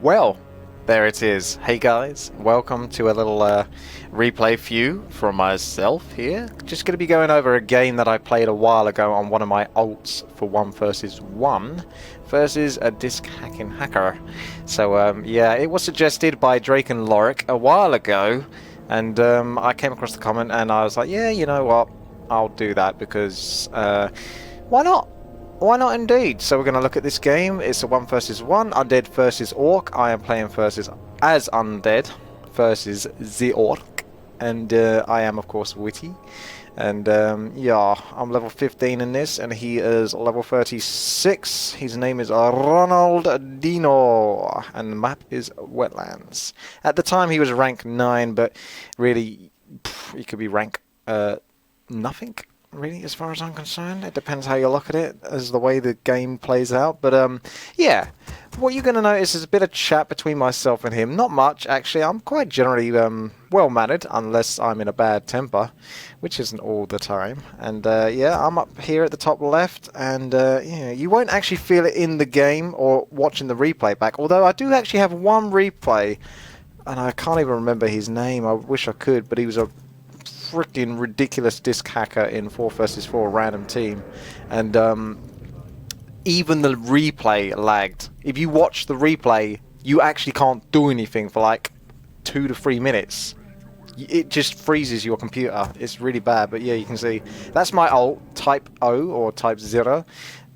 Well, there it is. Hey guys, welcome to a little replay view from myself here. Just going to be going over a game that I played a while ago on one of my alts for 1 versus 1 versus a disc hacking hacker. So yeah, it was suggested by Drake and Lorik a while ago, and I came across the comment and I was like, yeah, you know what, I'll do that because why not? Why not indeed? So we're going to look at this game. It's a 1 versus 1, Undead versus Orc. I am playing versus as Undead versus the Orc. And I am, of course, WTii. And yeah, I'm level 15 in this, and he is level 36. His name is Ronaldinho, and the map is Wetlands. At the time, he was rank 9, but really, he could be rank nothing. Really, as far as I'm concerned. It depends how you look at it as the way the game plays out. But yeah, what you're going to notice is a bit of chat between myself and him. Not much, actually. I'm quite generally well-mannered, unless I'm in a bad temper, which isn't all the time. And yeah, I'm up here at the top left, and yeah, you won't actually feel it in the game or watching the replay back. Although I do actually have one replay, and I can't even remember his name. I wish I could, but he was a freaking ridiculous disc hacker in 4 versus 4 random team, and even the replay lagged. If you watch the replay, you actually can't do anything for like 2 to 3 minutes. It just freezes your computer. It's really bad. But yeah, you can see that's my ult, type O or type 0.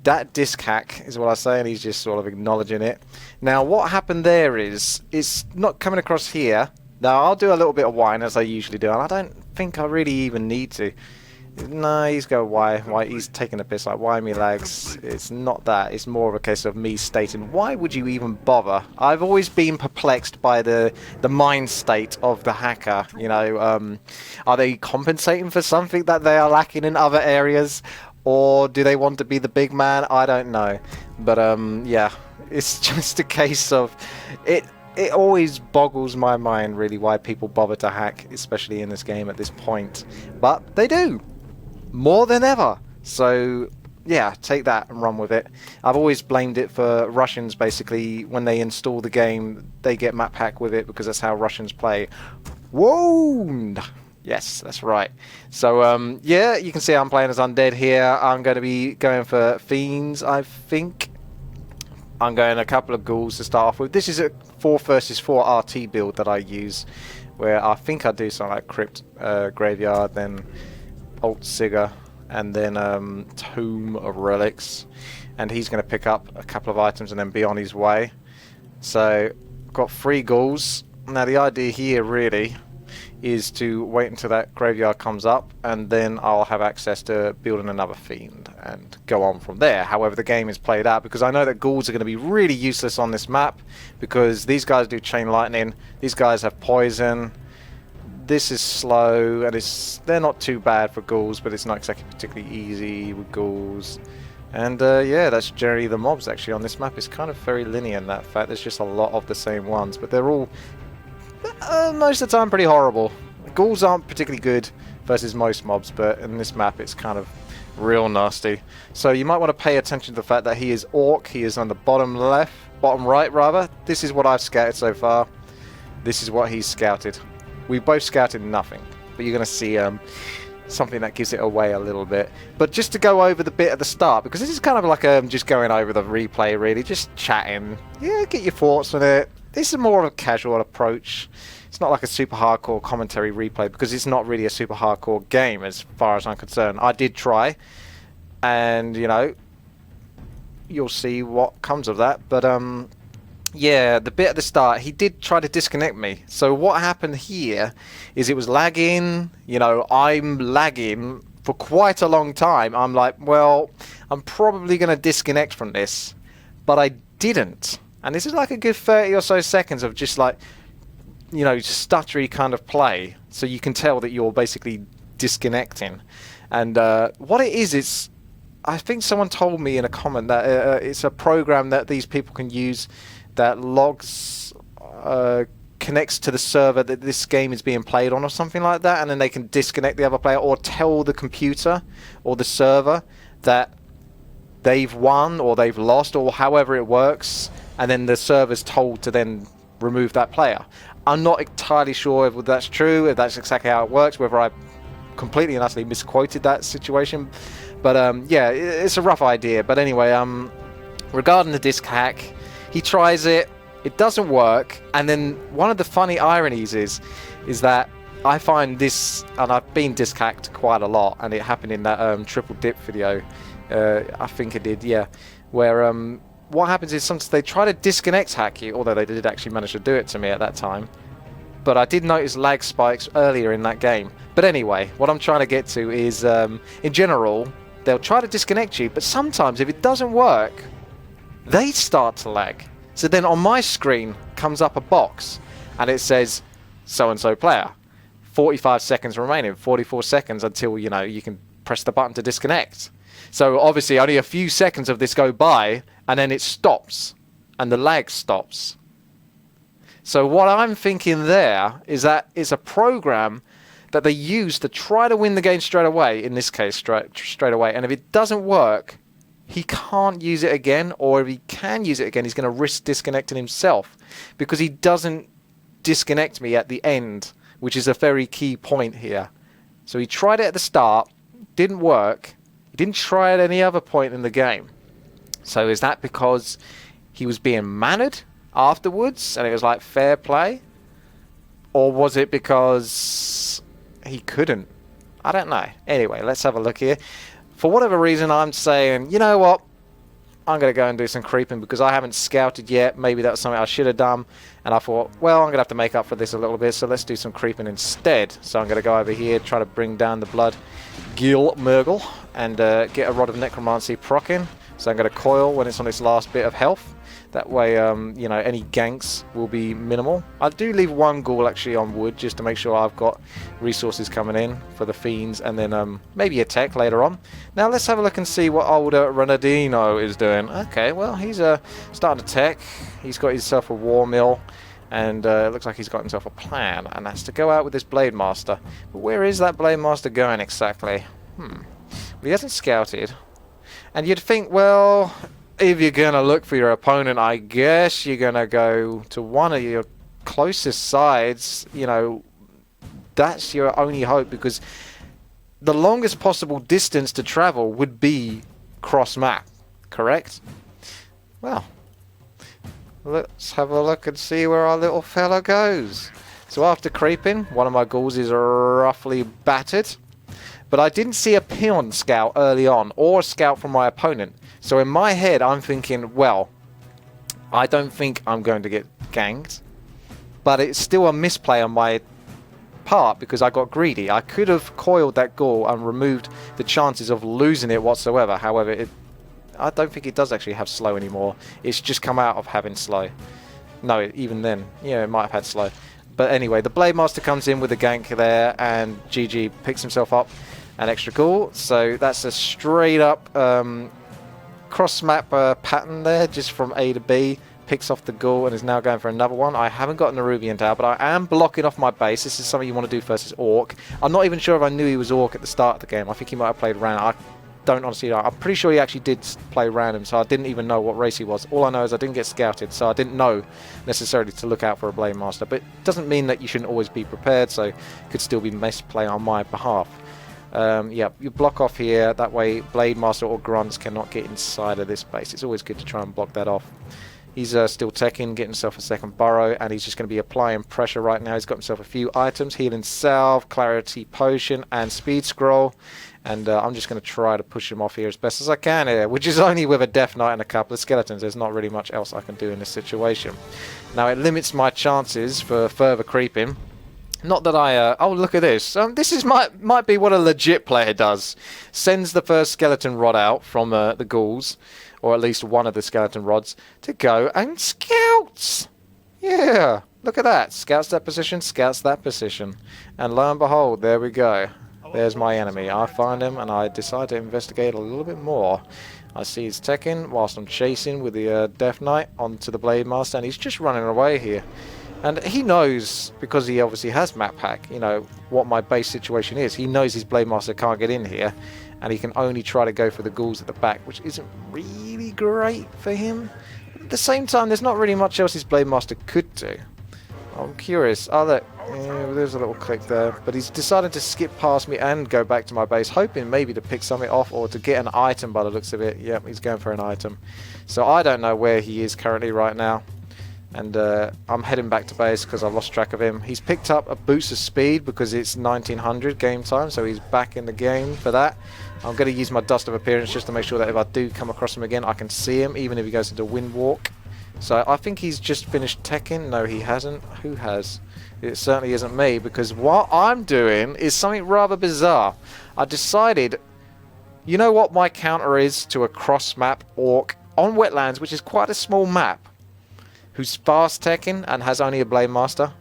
That disc hack is what I say, and he's just sort of acknowledging it. Now what happened there is it's not coming across here. Now I'll do a little bit of whine as I usually do, and I don't think I really even need to. No, he's going why he's taking a piss, like why me lags. It's not that, it's more of a case of me stating why would you even bother. I've always been perplexed by the mind state of the hacker. You know, are they compensating for something that they are lacking in other areas, or do they want to be the big man? I don't know, but yeah, it's just a case of it always boggles my mind, really, why people bother to hack, especially in this game at this point. But they do, more than ever. So, yeah, take that and run with it. I've always blamed it for Russians, basically. When they install the game, they get map hack with it, because that's how Russians play. Whoa! Yes, that's right. So, yeah, you can see I'm playing as Undead here. I'm going to be going for Fiends, I think. I'm going a couple of ghouls to start off with. This is a 4 versus 4 RT build that I use, where I think I do something like Crypt, Graveyard, then Alt Sigger, and then Tomb of Relics. And he's going to pick up a couple of items and then be on his way. So, I've got 3 ghouls. Now, the idea here, really, is to wait until that graveyard comes up, and then I'll have access to building another fiend and go on from there. However, the game is played out, because I know that ghouls are going to be really useless on this map, because these guys do chain lightning, these guys have poison, this is slow, and they're not too bad for ghouls, but it's not exactly particularly easy with ghouls. And yeah, that's generally the mobs actually on this map. It's kind of very linear in that fact. There's just a lot of the same ones, but they're all most of the time pretty horrible. Ghouls aren't particularly good versus most mobs, but in this map it's kind of real nasty. So you might want to pay attention to the fact that he is Orc. He is on the bottom right rather. This is what I've scouted so far. This is what he's scouted. We both scouted nothing, but you're going to see something that gives it away a little bit. But just to go over the bit at the start, because this is kind of like just going over the replay, really, just chatting. Yeah, get your thoughts on it. This is more of a casual approach. It's not like a super hardcore commentary replay, because it's not really a super hardcore game as far as I'm concerned. I did try, and you know, you'll see what comes of that. But yeah, the bit at the start, he did try to disconnect me. So what happened here is it was lagging. You know, I'm lagging for quite a long time. I'm like, well, I'm probably going to disconnect from this, but I didn't. And this is like a good 30 or so seconds of just like, you know, stuttery kind of play. So you can tell that you're basically disconnecting. And what it is, I think someone told me in a comment that it's a program that these people can use that logs, connects to the server that this game is being played on or something like that. And then they can disconnect the other player or tell the computer or the server that they've won or they've lost or however it works. and then the server's told to then remove that player. I'm not entirely sure if that's true, if that's exactly how it works, whether I completely and utterly misquoted that situation. But yeah, it's a rough idea. But anyway, regarding the disc hack, he tries it, it doesn't work, and then one of the funny ironies is that I find this, and I've been disc hacked quite a lot, and it happened in that triple dip video, I think it did, yeah, where what happens is sometimes they try to disconnect hack you, although they did actually manage to do it to me at that time. But I did notice lag spikes earlier in that game. But anyway, what I'm trying to get to is, in general, they'll try to disconnect you, but sometimes if it doesn't work, they start to lag. So then on my screen comes up a box, and it says, so-and-so player. 45 seconds remaining, 44 seconds until, you know, you can press the button to disconnect. So obviously only a few seconds of this go by, and then it stops, and the lag stops. So what I'm thinking there is that it's a program that they use to try to win the game straight away, in this case straight away, and if it doesn't work, he can't use it again, or if he can use it again, he's going to risk disconnecting himself, because he doesn't disconnect me at the end, which is a very key point here. So he tried it at the start, didn't work, he didn't try it at any other point in the game. So is that because he was being mannered afterwards and it was like fair play? Or was it because he couldn't? I don't know. Anyway, let's have a look here. For whatever reason, I'm saying, you know what? I'm going to go and do some creeping because I haven't scouted yet. Maybe that was something I should have done. And I thought, well, I'm going to have to make up for this a little bit, so let's do some creeping instead. So I'm going to go over here, try to bring down the blood Gil Murgle, and get a Rod of Necromancy proccing. So I'm going to coil when it's on its last bit of health. That way, you know, any ganks will be minimal. I do leave one ghoul actually on wood just to make sure I've got resources coming in for the fiends, and then maybe a tech later on. Now let's have a look and see what old Renardino is doing. Okay, well, he's starting to tech. He's got himself a war mill, and it looks like he's got himself a plan, and that's to go out with this Blade Master. But where is that Blade Master going exactly? Well, he hasn't scouted. And you'd think, well, if you're going to look for your opponent, I guess you're going to go to one of your closest sides. You know, that's your only hope, because the longest possible distance to travel would be cross-map, correct? Well, let's have a look and see where our little fella goes. So after creeping, one of my ghouls is roughly battered. But I didn't see a peon scout early on, or a scout from my opponent. So in my head, I'm thinking, well, I don't think I'm going to get ganked. But it's still a misplay on my part, because I got greedy. I could have coiled that ghoul and removed the chances of losing it whatsoever. However, I don't think it does actually have slow anymore. It's just come out of having slow. No, even then. Yeah, it might have had slow. But anyway, the Blade Master comes in with a gank there, and GG picks himself up an extra ghoul. So that's a straight up cross-map pattern there, just from A to B. Picks off the ghoul and is now going for another one. I haven't got an Nerubian Tower, but I am blocking off my base. This is something you want to do first, is Orc. I'm not even sure if I knew he was Orc at the start of the game. I think he might have played random. I don't honestly know. I'm pretty sure he actually did play random, so I didn't even know what race he was. All I know is I didn't get scouted, so I didn't know necessarily to look out for a Blade Master. But it doesn't mean that you shouldn't always be prepared, so it could still be misplay on my behalf. Yeah, you block off here. That way Blade Master or Grunts cannot get inside of this base. It's always good to try and block that off. He's still teching, getting himself a second burrow, and he's just going to be applying pressure right now. He's got himself a few items: Healing Salve, Clarity Potion, and Speed Scroll. And I'm just going to try to push him off here as best as I can here, which is only with a Death Knight and a couple of skeletons. There's not really much else I can do in this situation. Now it limits my chances for further creeping. Not that I... oh, look at this. This is might be what a legit player does. Sends the first skeleton rod out from the ghouls, or at least one of the skeleton rods, to go and scouts. Yeah, look at that. Scouts that position, scouts that position. And lo and behold, there we go. There's my enemy. I find him and I decide to investigate a little bit more. I see he's teching whilst I'm chasing with the Death Knight onto the Blade Master, and he's just running away here. And he knows, because he obviously has map hack, you know, what my base situation is. He knows his Blade Master can't get in here, and he can only try to go for the ghouls at the back, which isn't really great for him. at the same time, there's not really much else his Blade Master could do. I'm curious. Oh, look. Yeah, there's a little click there. But he's decided to skip past me and go back to my base, hoping maybe to pick something off or to get an item by the looks of it. Yep, he's going for an item. So I don't know where he is currently right now. And I'm heading back to base because I've lost track of him. He's picked up a boost of speed because it's 1900 game time, so he's back in the game for that. I'm going to use my Dust of Appearance just to make sure that if I do come across him again, I can see him, even if he goes into Wind Walk. So I think he's just finished teching. No, he hasn't. Who has? It certainly isn't me, because what I'm doing is something rather bizarre. I decided, you know what my counter is to a cross-map orc on wetlands, which is quite a small map, who's fast teching and has only a Blade Master?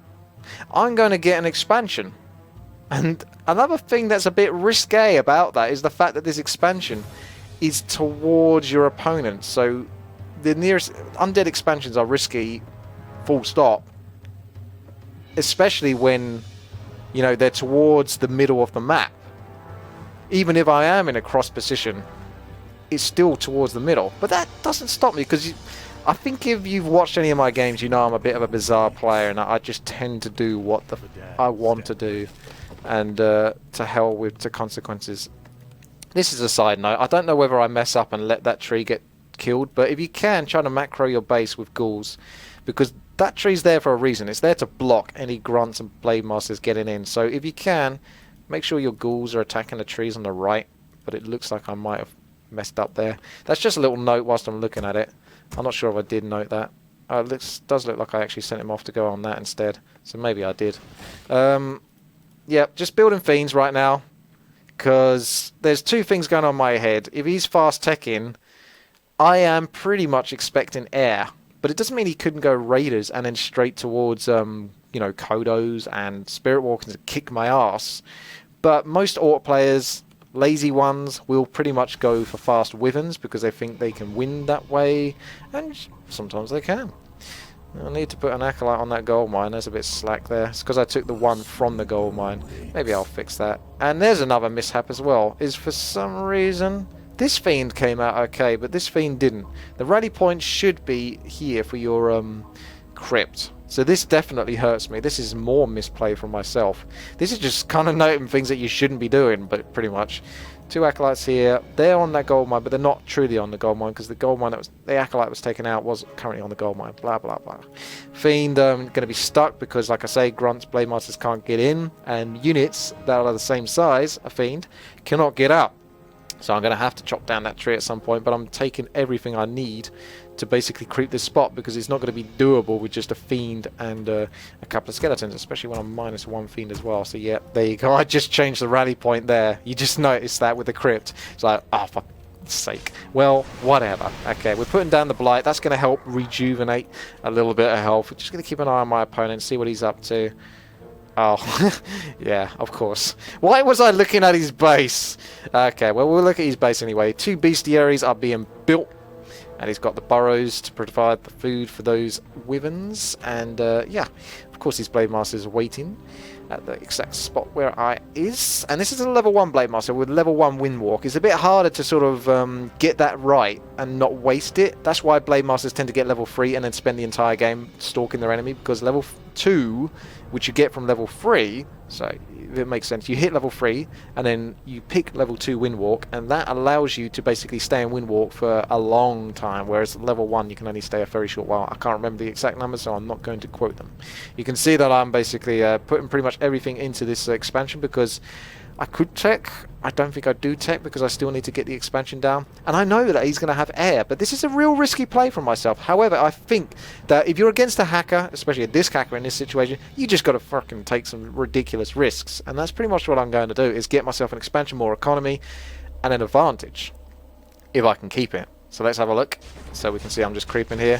I'm going to get an expansion. And another thing that's a bit risque about that is the fact that this expansion is towards your opponent. So the nearest undead expansions are risky, full stop. Especially when, you know, they're towards the middle of the map. Even if I am in a cross position, it's still towards the middle. But that doesn't stop me, because I think if you've watched any of my games, you know I'm a bit of a bizarre player, and I just tend to do what I want to do. And to hell with the consequences. This is a side note. I don't know whether I mess up and let that tree get killed, but if you can, try to macro your base with ghouls, because that tree's there for a reason. It's there to block any grunts and blade masters getting in. So if you can, make sure your ghouls are attacking the trees on the right. But it looks like I might have messed up there. That's just a little note whilst I'm looking at it. I'm not sure if I did note that. It does look like I actually sent him off to go on that instead. So maybe I did. Yeah, just building fiends right now, because there's two things going on in my head. If he's fast teching, I am pretty much expecting air, but it doesn't mean he couldn't go raiders and then straight towards you know, Kodos and Spirit Walkers to kick my ass. But most orc players, lazy ones, will pretty much go for fast wyverns because they think they can win that way, and sometimes they can. I need to put an acolyte on that gold mine. There's a bit slack there. It's because I took the one from the gold mine. Maybe I'll fix that. And there's another mishap as well. Is for some reason this fiend came out okay, but this fiend didn't. The rally point should be here for your crypt. So this definitely hurts me. This is more misplay from myself. This is just kind of noting things that you shouldn't be doing, but pretty much. Two acolytes here. They're on that gold mine, but they're not truly on the gold mine, because the gold mine the acolyte was taken out was currently on the gold mine. Blah blah blah. Fiend going to be stuck because, like I say, grunts, blade masters can't get in, and units that are the same size, a fiend, cannot get out. So I'm going to have to chop down that tree at some point, but I'm taking everything I need to basically creep this spot, because it's not going to be doable with just a fiend and a couple of skeletons, especially when I'm -1 fiend as well. So yeah, there you go. I just changed the rally point there. You just noticed that with the crypt. It's like, oh, for sake. Well, whatever. Okay, we're putting down the blight. That's going to help rejuvenate a little bit of health. We're just going to keep an eye on my opponent, see what he's up to. Oh, yeah, of course. Why was I looking at his base? Okay, well, we'll look at his base anyway. 2 bestiaries are being built, and he's got the burrows to provide the food for those wyverns. And, yeah, of course, his Blade Master is waiting at the exact spot where I is. And this is a level 1 Blade Master with level 1 Wind Walk. It's a bit harder to sort of get that right and not waste it. That's why Blade Masters tend to get level 3 and then spend the entire game stalking their enemy, because level 2, which you get from level 3, so it makes sense, you hit level 3 and then you pick level 2 Wind Walk, and that allows you to basically stay in Wind Walk for a long time, whereas level 1 you can only stay a very short while. I can't remember the exact numbers, so I'm not going to quote them. You can see that I'm basically putting pretty much everything into this expansion, because I could tech. I don't think I do tech, because I still need to get the expansion down. And I know that he's going to have air, but this is a real risky play from myself. However, I think that if you're against a hacker, especially a disc hacker in this situation, you just got to fucking take some ridiculous risks. And that's pretty much what I'm going to do, is get myself an expansion, more economy, and an advantage, if I can keep it. So let's have a look. So we can see I'm just creeping here.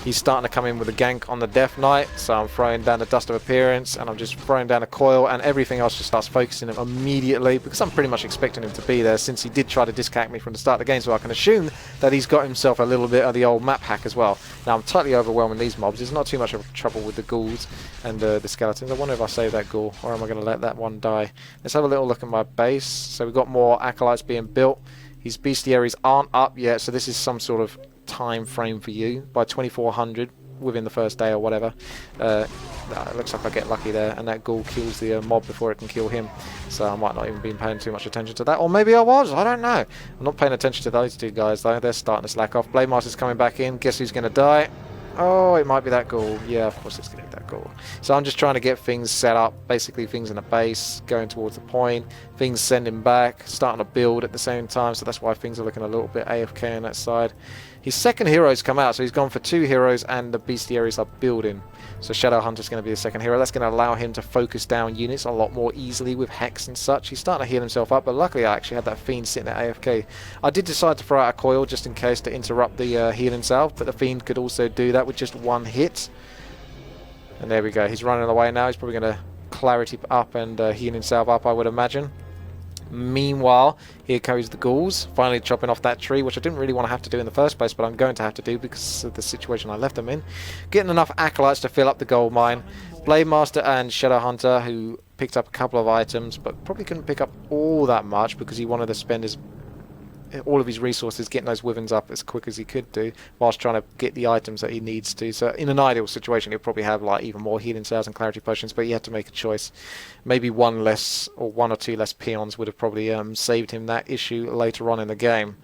He's starting to come in with a gank on the Death Knight, so I'm throwing down the Dust of Appearance, and I'm just throwing down a coil, and everything else just starts focusing him immediately, because I'm pretty much expecting him to be there, since he did try to discount me from the start of the game, so I can assume that he's got himself a little bit of the old map hack as well. Now, I'm totally overwhelming these mobs. There's not too much of trouble with the ghouls and the skeletons. I wonder if I save that ghoul, or am I going to let that one die? Let's have a little look at my base. So we've got more acolytes being built. His bestiaries aren't up yet, so this is some sort of time frame for you by 2400 within the first day or whatever. It looks like I get lucky there, and that ghoul kills the mob before it can kill him. So I might not even be paying too much attention to that, or maybe I was. I don't know. I'm not paying attention to those two guys though. They're starting to slack off. Blade Master's coming back in. Guess who's going to die? Oh, it might be that ghoul. Yeah, of course it's going to be that ghoul. So I'm just trying to get things set up, basically things in a base, going towards the point, things sending back, starting to build at the same time, so that's why things are looking a little bit AFK on that side. His second hero's come out, so he's gone for 2 heroes and the bestiaries are building. So Shadow Hunter's going to be the second hero. That's going to allow him to focus down units a lot more easily with Hex and such. He's starting to heal himself up, but luckily I actually had that Fiend sitting at AFK. I did decide to throw out a coil just in case to interrupt the healing salve, but the Fiend could also do that with just 1 hit. And there we go. He's running away now. He's probably going to clarity up and healing salve up, I would imagine. Meanwhile, here goes the ghouls, finally chopping off that tree, which I didn't really want to have to do in the first place, but I'm going to have to do because of the situation I left them in. Getting enough acolytes to fill up the gold mine. Blade Master and Shadow Hunter, who picked up a couple of items, but probably couldn't pick up all that much because he wanted to spend all of his resources getting those wyverns up as quick as he could do, whilst trying to get the items that he needs to. So in an ideal situation, he'll probably have like even more healing cells and clarity potions, but he had to make a choice. Maybe 1 less or 1 or 2 less peons would have probably saved him that issue later on in the game.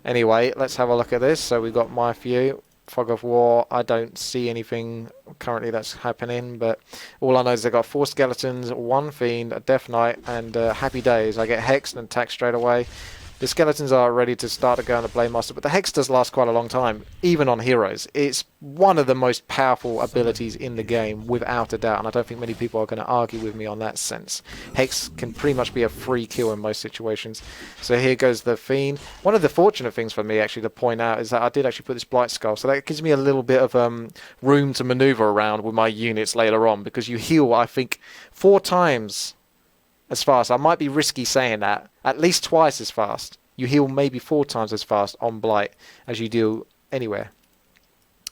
Anyway, let's have a look at this. So we've got my few. Fog of War, I don't see anything currently that's happening, but all I know is they've got 4 skeletons, 1 fiend, a death knight, and happy days. I get hexed and attacked straight away. The skeletons are ready to start to go on the Blade Master, but the Hex does last quite a long time, even on heroes. It's one of the most powerful abilities in the game, without a doubt, and I don't think many people are going to argue with me on that sense. Hex can pretty much be a free kill in most situations. So here goes the Fiend. One of the fortunate things for me, actually, to point out is that I did actually put this Blight Skull, so that gives me a little bit of room to maneuver around with my units later on, because you heal, I think, 4 times as fast. I might be risky saying that. At least twice as fast. You heal maybe 4 times as fast on Blight as you do anywhere.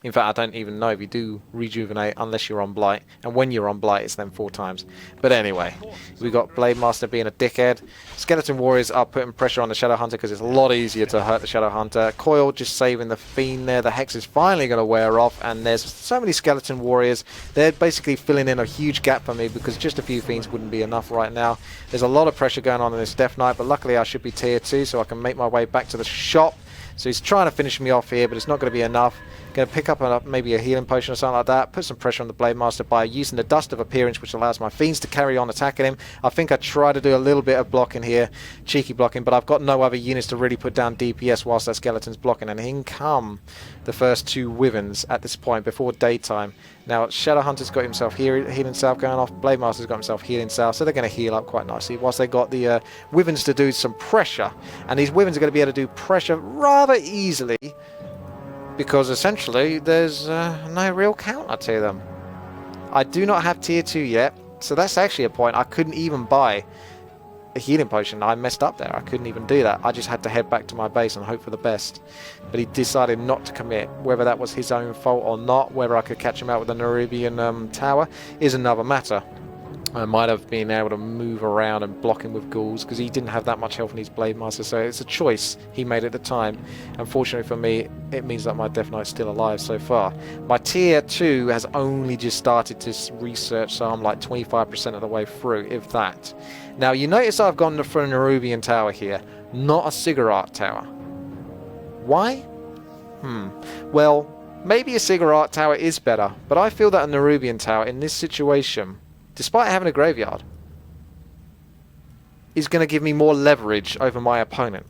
In fact, I don't even know if you do rejuvenate unless you're on Blight. And when you're on Blight, it's then 4 times. But anyway, we got Blade Master being a dickhead. Skeleton Warriors are putting pressure on the Shadow Hunter because it's a lot easier to hurt the Shadow Hunter. Coil just saving the Fiend there. The Hex is finally going to wear off. And there's so many Skeleton Warriors. They're basically filling in a huge gap for me because just a few Fiends wouldn't be enough right now. There's a lot of pressure going on in this Death Knight. But luckily I should be tier 2 so I can make my way back to the shop. So he's trying to finish me off here, but it's not going to be enough. Going to pick up maybe a healing potion or something like that. Put some pressure on the Blade Master by using the Dust of Appearance, which allows my Fiends to carry on attacking him. I think I try to do a little bit of blocking here, cheeky blocking, but I've got no other units to really put down DPS whilst that skeleton's blocking. And in come the first 2 wyverns at this point before daytime. Now Shadow Hunter's got himself healing salve going off. Blade Master's got himself healing salve, so they're going to heal up quite nicely. Whilst they got the wyverns to do some pressure, and these wyverns are going to be able to do pressure rather easily. Because essentially there's no real counter to them. I do not have tier 2 yet, so that's actually a point. I couldn't even buy a healing potion. I messed up there. I couldn't even do that. I just had to head back to my base and hope for the best. But he decided not to commit. Whether that was his own fault or not, whether I could catch him out with the Nerubian tower, is another matter. I might have been able to move around and block him with ghouls because he didn't have that much health in his Blade Master, so it's a choice he made at the time. Unfortunately for me, it means that my Death Knight's still alive so far. My tier 2 has only just started to research, so I'm like 25% of the way through, if that. Now you notice I've gone for a Nerubian tower here, not a Cigarette tower. Why? Well, maybe a Cigarette tower is better, but I feel that a Nerubian tower in this situation, despite having a graveyard, is going to give me more leverage over my opponent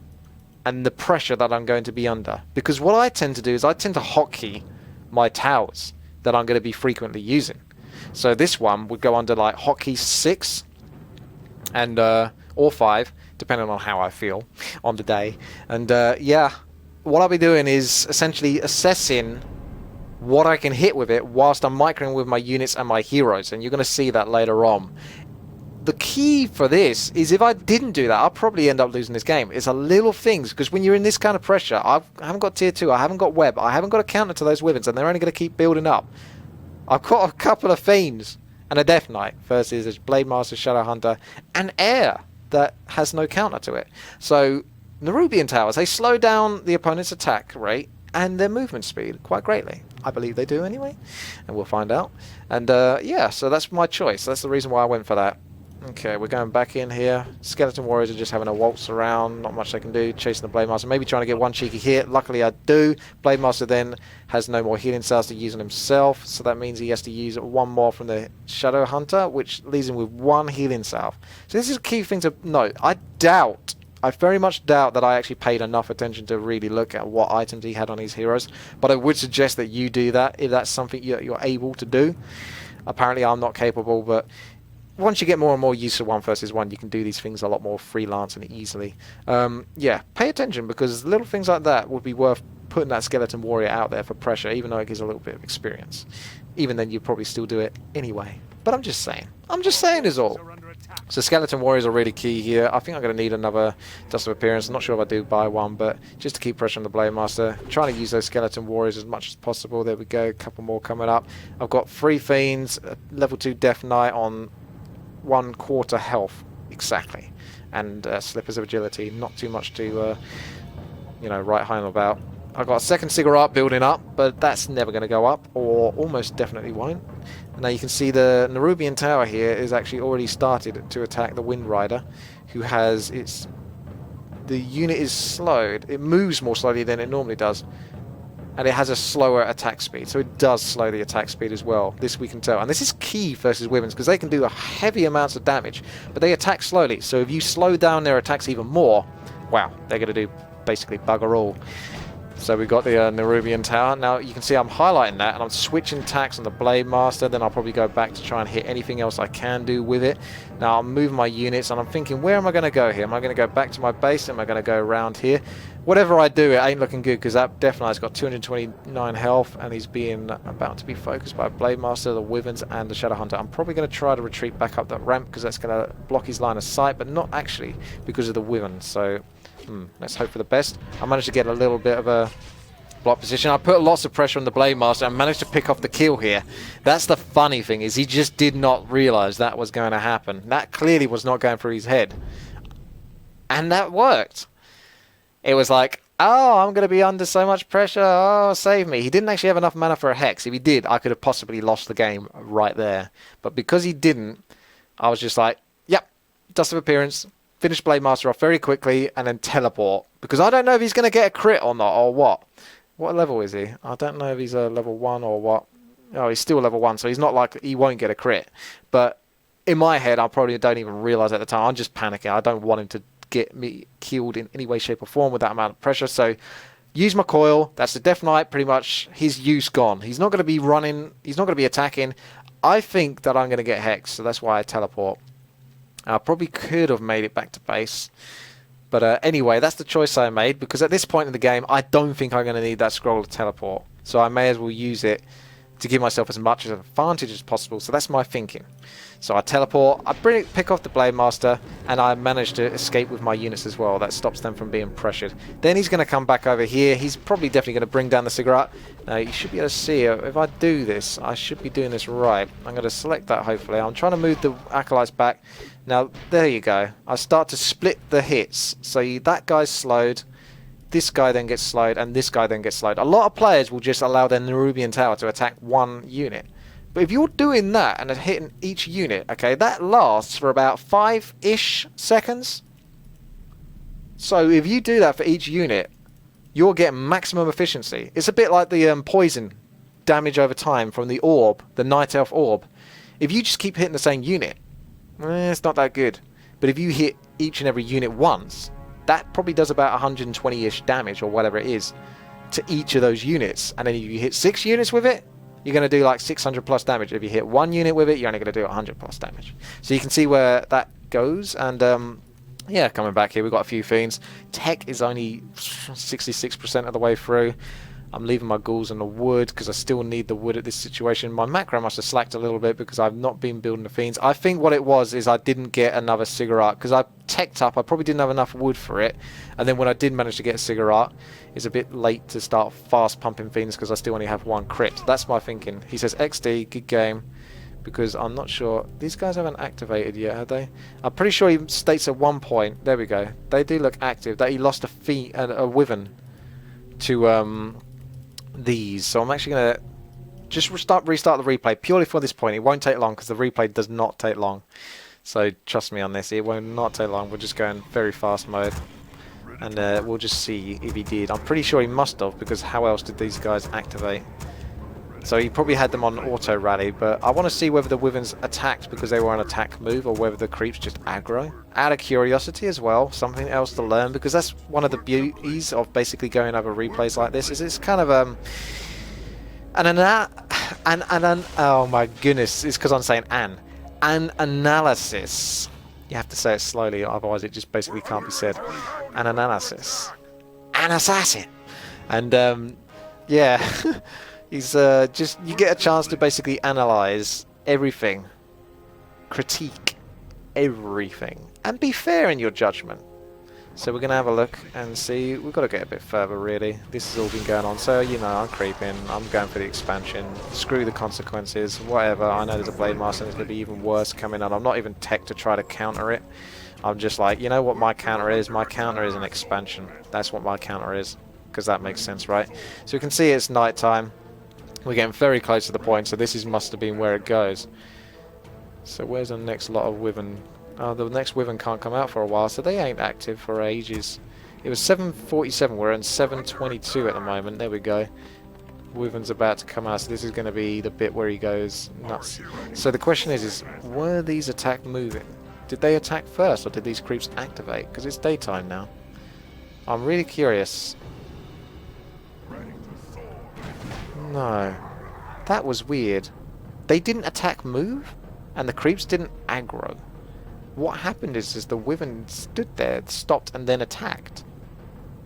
and the pressure that I'm going to be under. Because what I tend to do is I tend to hotkey my towers that I'm going to be frequently using. So this one would go under like hotkey 6 and or 5, depending on how I feel on the day. And yeah, what I'll be doing is essentially assessing what I can hit with it whilst I'm microing with my units and my heroes, and you're going to see that later on. The key for this is if I didn't do that, I'll probably end up losing this game. It's a little things, because when you're in this kind of pressure, I haven't got tier 2, I haven't got web, I haven't got a counter to those wyverns, and they're only going to keep building up. I've got a couple of fiends and a Death Knight versus a Blade Master, Shadow Hunter, and Air that has no counter to it. So Nerubian towers, they slow down the opponent's attack rate, and their movement speed quite greatly. I believe they do anyway, and we'll find out. And yeah, so that's my choice. That's the reason why I went for that. Okay, we're going back in here. Skeleton Warriors are just having a waltz around. Not much they can do. Chasing the Blade Master. Maybe trying to get one cheeky hit. Luckily I do. Blade Master then has no more healing cells to use on himself. So that means he has to use one more from the Shadow Hunter, which leaves him with one healing salve. So this is a key thing to note. I very much doubt that I actually paid enough attention to really look at what items he had on his heroes. But I would suggest that you do that if that's something you're able to do. Apparently I'm not capable, but once you get more and more used to 1 versus 1, you can do these things a lot more freelance and easily. Yeah, pay attention, because little things like that would be worth putting that Skeleton Warrior out there for pressure, even though it gives a little bit of experience. Even then, you'd probably still do it anyway. But I'm just saying. I'm just saying is all. So Skeleton Warriors are really key here. I think I'm going to need another Dust of Appearance. I'm not sure if I do buy one, but just to keep pressure on the Blade Master. Trying to use those Skeleton Warriors as much as possible. There we go. A couple more coming up. I've got 3 Fiends, level 2 Death Knight on 1/4 health exactly, and Slippers of Agility. Not too much to you know, write home about. I've got a second cigarette building up, but that's never going to go up, or almost definitely won't. Now you can see the Nerubian Tower here is actually already started to attack the Wind Rider, who has the unit is slowed. It moves more slowly than it normally does, and it has a slower attack speed, so it does slow the attack speed as well. This we can tell, and this is key versus Wyverns, because they can do heavy amounts of damage, but they attack slowly. So if you slow down their attacks even more, wow, they're going to do basically bugger all. So we've got the Nerubian Tower. Now you can see I'm highlighting that, and I'm switching attacks on the Blade Master. Then I'll probably go back to try and hit anything else I can do with it. Now I'm moving my units, and I'm thinking, where am I going to go here? Am I going to go back to my base? Am I going to go around here? Whatever I do, it ain't looking good, because that Death Knight's got 229 health, and he's being about to be focused by Blade Master, the Wyverns, and the Shadow Hunter. I'm probably going to try to retreat back up that ramp, because that's going to block his line of sight, but not actually because of the Wyverns. So let's hope for the best. I managed to get a little bit of a block position. I put lots of pressure on the Blade Master and managed to pick off the kill here. That's the funny thing, is he just did not realize that was going to happen. That clearly was not going through his head. And that worked. It was like, oh, I'm going to be under so much pressure. Oh, save me. He didn't actually have enough mana for a Hex. If he did, I could have possibly lost the game right there. But because he didn't, I was just like, yep, Dust of Appearance, finish Blade Master off very quickly, and then teleport. Because I don't know if he's going to get a crit or not, or what. What level is he? I don't know if he's a level 1 or what. Oh, he's still level 1, so he's not like he won't get a crit. But in my head, I probably don't even realize at the time. I'm just panicking. I don't want him to get me killed in any way, shape, or form with that amount of pressure. So use my coil. That's the Death Knight. Pretty much his use gone. He's not going to be running. He's not going to be attacking. I think that I'm going to get Hex, so that's why I teleport. I probably could have made it back to base. But anyway, that's the choice I made, because at this point in the game, I don't think I'm going to need that scroll to teleport. So I may as well use it to give myself as much of an advantage as possible. So that's my thinking. So I teleport, I pick off the Blade Master, and I manage to escape with my units as well. That stops them from being pressured. Then he's going to come back over here. He's probably definitely going to bring down the cigarette. Now you should be able to see, if I do this, I should be doing this right. I'm going to select that, hopefully. I'm trying to move the Acolytes back. Now, there you go. I start to split the hits. So that guy's slowed, this guy then gets slowed, and this guy then gets slowed. A lot of players will just allow their Nerubian Tower to attack one unit. But if you're doing that and hitting each unit, okay, that lasts for about 5-ish seconds. So if you do that for each unit, you're getting maximum efficiency. It's a bit like the poison damage over time from the orb, the Night Elf orb. If you just keep hitting the same unit, it's not that good. But if you hit each and every unit once, that probably does about 120-ish damage or whatever it is to each of those units. And then if you hit 6 units with it, you're going to do like 600 plus damage. If you hit 1 unit with it, you're only going to do 100 plus damage. So you can see where that goes. And yeah, coming back here, we've got a few Fiends. Tech is only 66% of the way through. I'm leaving my ghouls in the wood because I still need the wood at this situation. My macro must have slacked a little bit because I've not been building the Fiends. I think what it was is I didn't get another cigarette because I teched up. I probably didn't have enough wood for it. And then when I did manage to get a cigarette, it's a bit late to start fast pumping Fiends because I still only have 1 crit. That's my thinking. He says XD, good game. Because I'm not sure. These guys haven't activated yet, have they? I'm pretty sure he states at one point. There we go. They do look active. That he lost a Wyvern to these. So I'm actually going to just restart the replay purely for this point. It won't take long because the replay does not take long. So trust me on this, it will not take long. We'll just go in very fast mode. And we'll just see if he did. I'm pretty sure he must have, because how else did these guys activate? So he probably had them on auto rally, but I want to see whether the wyverns attacked because they were on attack move, or whether the creeps just aggro. Out of curiosity as well, something else to learn, because that's one of the beauties of basically going over replays like this, is it's kind of oh my goodness, it's because I'm saying an analysis. You have to say it slowly, otherwise it just basically can't be said. An analysis. An assassin. And yeah. He's just, you get a chance to basically analyze everything, critique everything, and be fair in your judgment. So we're going to have a look and see. We've got to get a bit further, really. This has all been going on. So, you know, I'm creeping. I'm going for the expansion. Screw the consequences. Whatever. I know there's a Blade Master and it's going to be even worse coming on. I'm not even tech to try to counter it. I'm just like, you know what my counter is? My counter is an expansion. That's what my counter is. Because that makes sense, right? So you can see it's night time. We're getting very close to the point, so this must have been where it goes. So where's the next lot of wyvern? Oh, the next wyvern can't come out for a while, so they ain't active for ages. It was 7:47, we're in 7:22 at the moment. There we go. Wyvern's about to come out, so this is going to be the bit where he goes nuts. So the question is were these attack moving? Did they attack first, or did these creeps activate? Because it's daytime now. I'm really curious. No. That was weird. They didn't attack move, and the creeps didn't aggro. What happened is the wyvern stood there, stopped, and then attacked.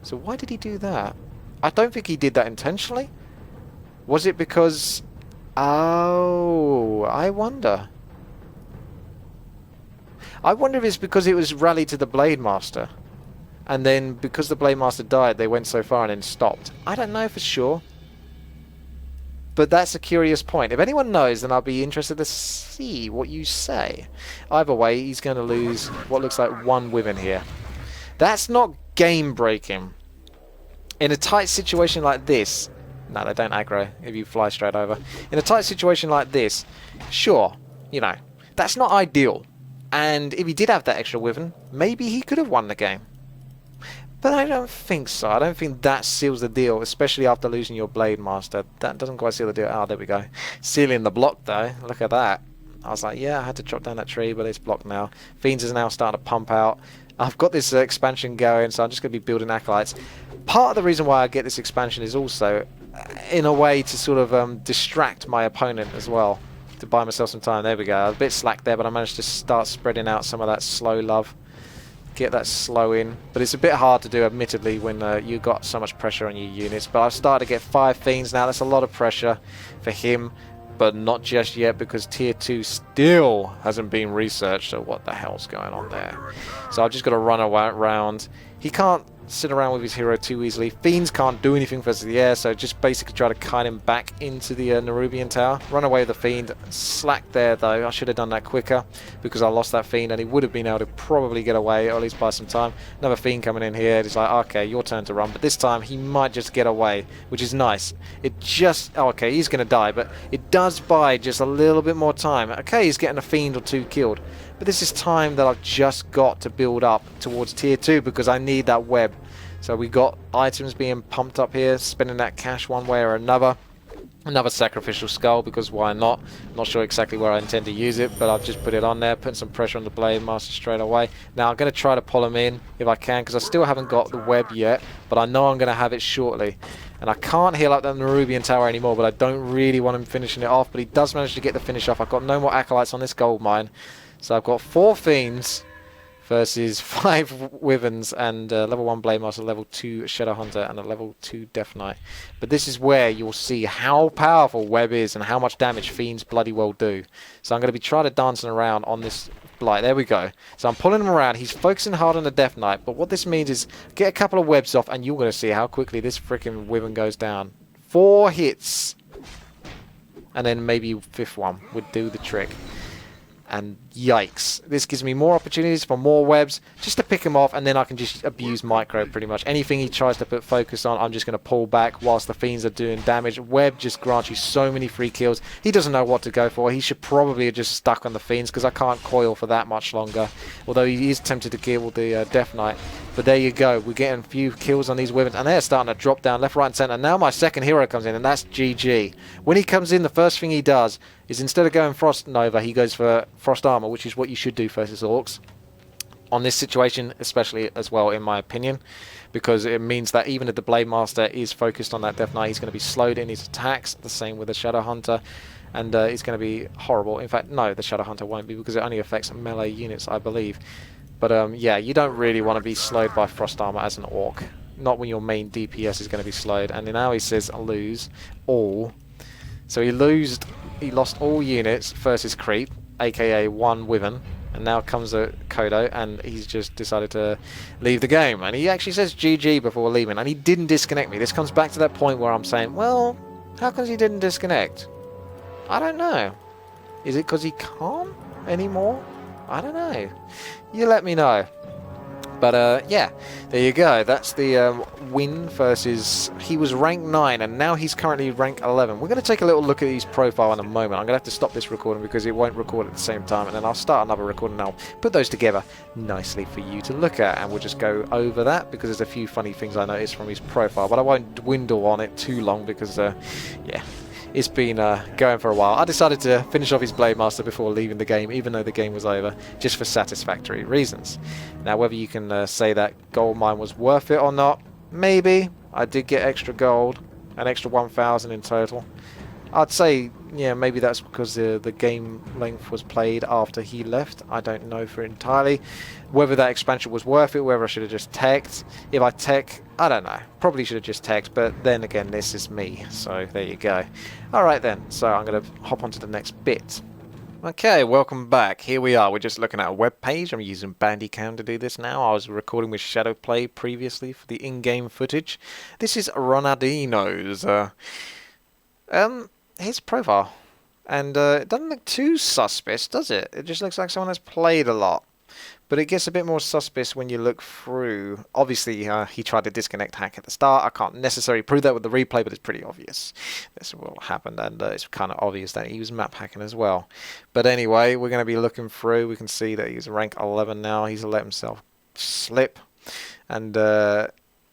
So why did he do that? I don't think he did that intentionally. Was it because... Oh, I wonder. I wonder if it's because it was rallied to the Blade Master. And then, because the Blade Master died, they went so far and then stopped. I don't know for sure. But that's a curious point. If anyone knows, then I'll be interested to see what you say. Either way, he's going to lose what looks like one wyvern here. That's not game-breaking. In a tight situation like this... No, they don't aggro if you fly straight over. In a tight situation like this, sure, you know, that's not ideal. And if he did have that extra wyvern, maybe he could have won the game. But I don't think so. I don't think that seals the deal, especially after losing your Blade Master. That doesn't quite seal the deal. Oh, there we go. Sealing the block, though. Look at that. I was like, yeah, I had to chop down that tree, but it's blocked now. Fiends is now starting to pump out. I've got this expansion going, so I'm just going to be building Acolytes. Part of the reason why I get this expansion is also, in a way, to sort of distract my opponent as well. To buy myself some time. There we go. A bit slack there, but I managed to start spreading out some of that slow love. Get that slow in, but it's a bit hard to do, admittedly, when you've got so much pressure on your units. But I've started to get 5 fiends now. That's a lot of pressure for him, but not just yet, because tier 2 still hasn't been researched. So what the hell's going on there? So I've just got to run around. He can't sit around with his hero too easily. Fiends can't do anything versus the air, so just basically try to kite him back into the Nerubian Tower. Run away with the Fiend. Slack there, though. I should have done that quicker because I lost that Fiend, and he would have been able to probably get away, or at least buy some time. Another Fiend coming in here. He's like, okay, your turn to run, but this time he might just get away, which is nice. It just... Oh, okay, he's going to die, but it does buy just a little bit more time. Okay, he's getting a Fiend or 2 killed, but this is time that I've just got to build up towards tier 2 because I need that web. So we got items being pumped up here, spending that cash one way or another. Another sacrificial skull, because why not? Not sure exactly where I intend to use it, but I've just put it on there, putting some pressure on the Blade Master straight away. Now I'm going to try to pull him in if I can, because I still haven't got the web yet, but I know I'm going to have it shortly. And I can't heal up the Nerubian Tower anymore, but I don't really want him finishing it off, but he does manage to get the finish off. I've got no more Acolytes on this gold mine, so I've got 4 Fiends versus 5 Wyverns and level 1 Blade Master, level 2 Shadow Hunter, and a level 2 Death Knight. But this is where you'll see how powerful Web is and how much damage Fiends bloody well do. So I'm going to be trying to dancing around on this Blight. There we go. So I'm pulling him around. He's focusing hard on the Death Knight, but what this means is get a couple of webs off and you're going to see how quickly this freaking Wyvern goes down. 4 hits. And then maybe 5th one would do the trick. And yikes, this gives me more opportunities for more webs just to pick him off, and then I can just abuse micro pretty much. Anything he tries to put focus on, I'm just going to pull back whilst the fiends are doing damage. Web just grants you so many free kills. He doesn't know what to go for. He should probably have just stuck on the fiends because I can't coil for that much longer. Although he is tempted to kill the Death Knight. But there you go, we're getting a few kills on these weapons, and they're starting to drop down left, right and centre. Now my second hero comes in, and that's GG. When he comes in, the first thing he does is instead of going Frost Nova, he goes for Frost Armor, which is what you should do versus Orcs. On this situation, especially as well, in my opinion, because it means that even if the Blade Master is focused on that Death Knight, he's going to be slowed in his attacks, the same with the Shadow Hunter, and it's going to be horrible. In fact, no, the Shadow Hunter won't be, because it only affects melee units, I believe. But yeah, you don't really want to be slowed by Frost Armor as an Orc. Not when your main DPS is going to be slowed. And now he says lose all. So he lost all units versus creep, aka one Wyvern. And now comes a Kodo, and he's just decided to leave the game. And he actually says GG before leaving, and he didn't disconnect me. This comes back to that point where I'm saying, well, how come he didn't disconnect? I don't know. Is it because he can't anymore? I don't know. You let me know. But yeah, there you go. That's the win versus... He was rank 9 and now he's currently rank 11. We're going to take a little look at his profile in a moment. I'm going to have to stop this recording because it won't record at the same time. And then I'll start another recording and I'll put those together nicely for you to look at. And we'll just go over that because there's a few funny things I noticed from his profile. But I won't dwindle on it too long because, yeah... It's been going for a while. I decided to finish off his Blade Master before leaving the game, even though the game was over, just for satisfactory reasons. Now, whether you can say that gold mine was worth it or not, maybe. I did get extra gold, an extra 1,000 in total. I'd say, yeah, maybe that's because the game length was played after he left. I don't know for entirely. Whether that expansion was worth it, whether I should have just teched. If I tech, I don't know. Probably should have just teched, but then again, this is me. So there you go. Alright then, so I'm going to hop on to the next bit. Okay, welcome back. Here we are. We're just looking at a web page. I'm using Bandicam to do this now. I was recording with Shadowplay previously for the in-game footage. This is Ronaldinho's his profile, and it doesn't look too suspicious, does it? It just looks like someone has played a lot, but it gets a bit more suspicious when you look through. Obviously, he tried to disconnect hack at the start. I can't necessarily prove that with the replay, but it's pretty obvious this will happen, and it's kind of obvious that he was map hacking as well. But anyway, we're going to be looking through. We can see that he's rank 11 now. He's let himself slip, and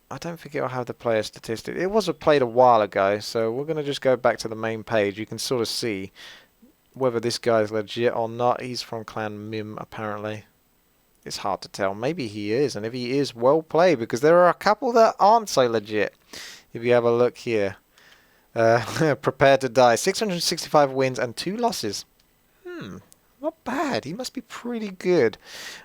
I don't think it'll have the player statistics. It was played a while ago, so we're going to just go back to the main page. You can sort of see whether this guy's legit or not. He's from Clan Mim, apparently. It's hard to tell. Maybe he is, and if he is, well played, because there are a couple that aren't so legit. If you have a look here. Prepared to die. 665 wins and 2 losses. Not bad. He must be pretty good.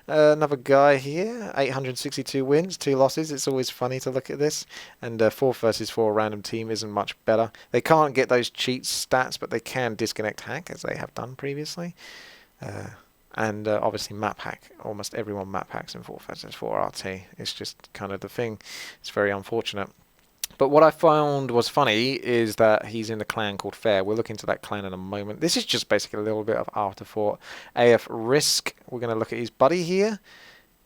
Another guy here, 862 wins, 2 losses. It's always funny to look at this. And 4 versus 4 random team isn't much better. They can't get those cheat stats, but they can disconnect hack, as they have done previously. And obviously map hack. Almost everyone map hacks in 4 versus 4 RT. It's just kind of the thing. It's very unfortunate. But what I found was funny is that he's in a clan called Fair. We'll look into that clan in a moment. This is just basically a little bit of Afterthought. AF Risk. We're going to look at his buddy here.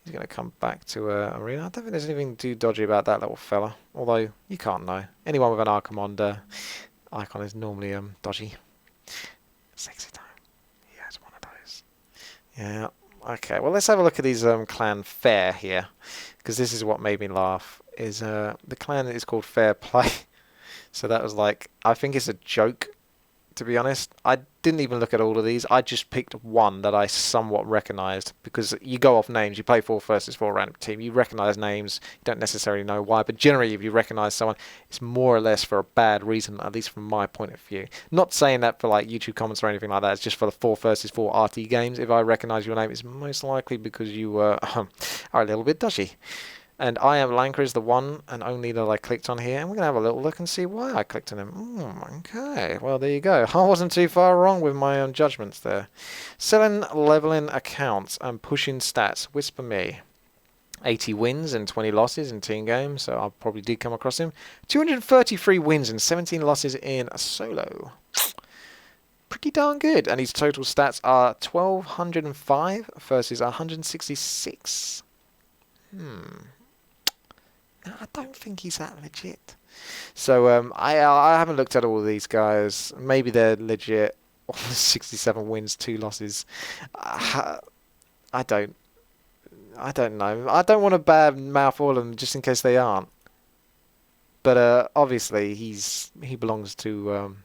He's going to come back to Arena. I don't think there's anything too dodgy about that little fella. Although, you can't know. Anyone with an Archimond icon is normally dodgy. Sexy time. He has one of those. Yeah. Okay, well let's have a look at his clan Fair here. Because this is what made me laugh. Is the clan is called Fair Play. So that was like, I think it's a joke, to be honest. I didn't even look at all of these. I just picked one that I somewhat recognised, because you go off names. You play 4 versus 4 random team. You recognise names. You don't necessarily know why, but generally if you recognise someone, it's more or less for a bad reason, at least from my point of view. Not saying that for like YouTube comments or anything like that. It's just for the 4 versus 4 RT games. If I recognise your name, it's most likely because you are a little bit dodgy. And I Am Langley is the one and only that I clicked on here. And we're going to have a little look and see why I clicked on him. Okay, well, there you go. I wasn't too far wrong with my own judgments there. Selling, leveling accounts and pushing stats. Whisper me. 80 wins and 20 losses in team games, so I probably did come across him. 233 wins and 17 losses in a solo. pretty darn good. And his total stats are 1205 versus 166. I don't think he's that legit. So I haven't looked at all these guys. Maybe they're legit. 67 wins, 2 losses. I don't know. I don't want to bad mouth all of them just in case they aren't. But obviously he belongs to.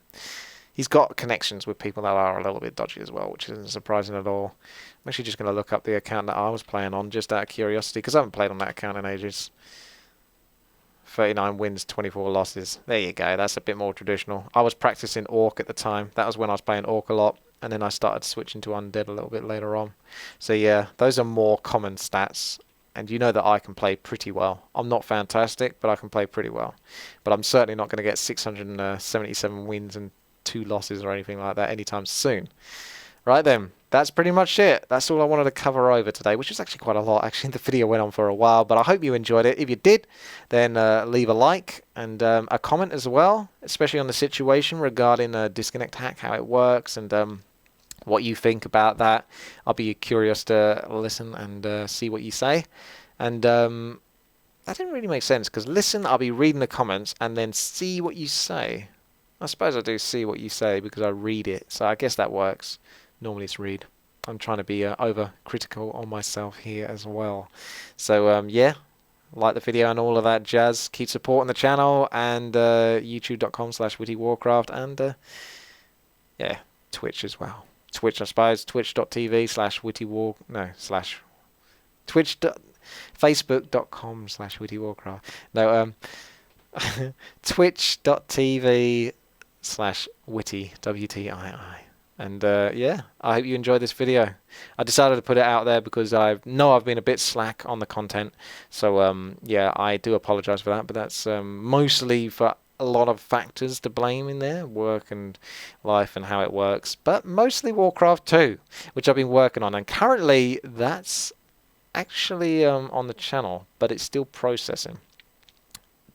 He's got connections with people that are a little bit dodgy as well, which isn't surprising at all. I'm actually just going to look up the account that I was playing on just out of curiosity because I haven't played on that account in ages. 39 wins, 24 losses. There you go. That's a bit more traditional. I was practicing Orc at the time. That was when I was playing Orc a lot. And then I started switching to Undead a little bit later on. So yeah, those are more common stats. And you know that I can play pretty well. I'm not fantastic, but I can play pretty well. But I'm certainly not going to get 677 wins and 2 losses or anything like that anytime soon. Right then, that's pretty much it. That's all I wanted to cover over today, which is actually quite a lot. Actually, the video went on for a while, but I hope you enjoyed it. If you did, then leave a like and a comment as well, especially on the situation regarding a disconnect hack, how it works, and what you think about that. I'll be curious to listen and see what you say. And that didn't really make sense, because listen, I'll be reading the comments and then see what you say. I suppose I do see what you say because I read it, so I guess that works. Normally it's read. I'm trying to be over-critical on myself here as well. So yeah, like the video and all of that jazz. Keep supporting the channel and youtube.com/WTiiWarcraft and yeah, Twitch as well. Twitch, I suppose, twitch.tv/WTiiWar... No, slash... Twitch... Facebook.com/WTiiWarcraft. No, twitch.tv/Witty, WTII. And yeah, I hope you enjoyed this video. I decided to put it out there because I know I've been a bit slack on the content. So yeah, I do apologize for that, but that's mostly for a lot of factors to blame in there, work and life and how it works, but mostly Warcraft 2, which I've been working on, and currently that's actually on the channel, but it's still processing.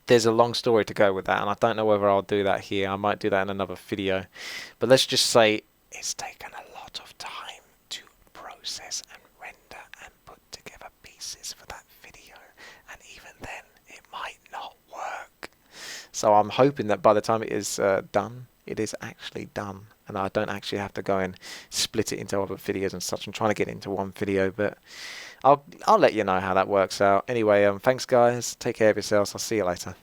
There's a long story to go with that, and I don't know whether I'll do that here. I might do that in another video, but let's just say it's taken a lot of time to process and render and put together pieces for that video, and even then it might not work. So I'm hoping that by the time it is done, it is actually done, and I don't actually have to go and split it into other videos and such. I'm trying to get into one video, but I'll let you know how that works out. Anyway, thanks guys, take care of yourselves, I'll see you later.